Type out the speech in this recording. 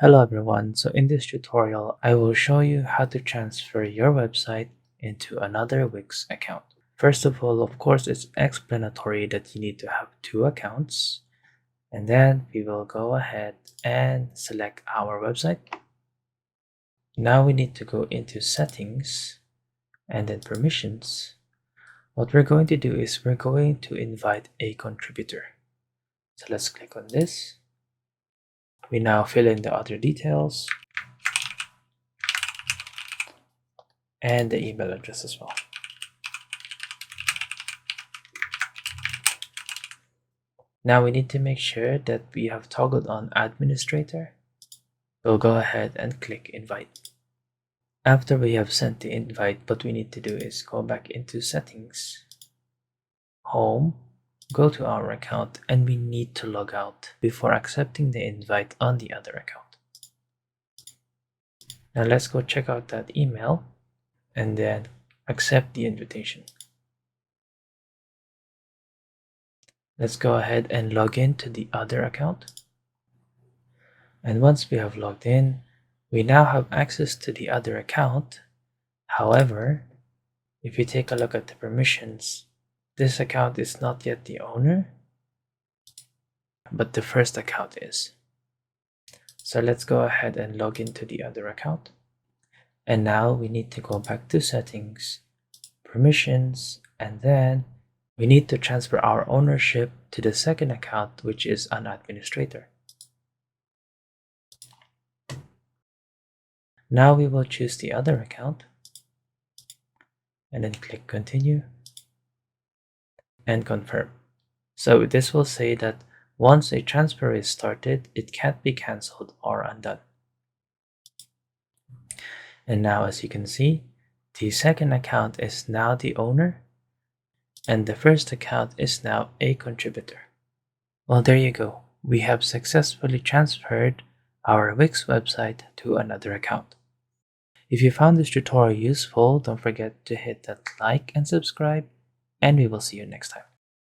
Hello everyone, so in this tutorial I will show you how to transfer your website into another Wix account. First of all, of course, it's explanatory that you need to have two accounts, and then we will go ahead and select our website. Now we need to go into settings and then permissions. What we're going to do is we're going to invite a contributor. So let's click on this. We now fill in the other details and the email address as well. Now we need to make sure that we have toggled on administrator. We'll go ahead and click invite. After we have sent the invite, what we need to do is go back into settings, home, go to our account, and we need to log out before accepting the invite on the other account. Now let's go check out that email and then accept the invitation. Let's go ahead and log in to the other account. And once we have logged in, we now have access to the other account. However, if you take a look at the permissions, this account is not yet the owner, but the first account is. So let's go ahead and log into the other account. And now we need to go back to settings, permissions, and then we need to transfer our ownership to the second account, which is an administrator. Now we will choose the other account and then click continue and confirm. So this will say that once a transfer is started, it can't be cancelled or undone. And now, as you can see, the second account is now the owner and the first account is now a contributor. Well, there you go. We have successfully transferred our Wix website to another account. If you found this tutorial useful, don't forget to hit that like and subscribe, and we will see you next time.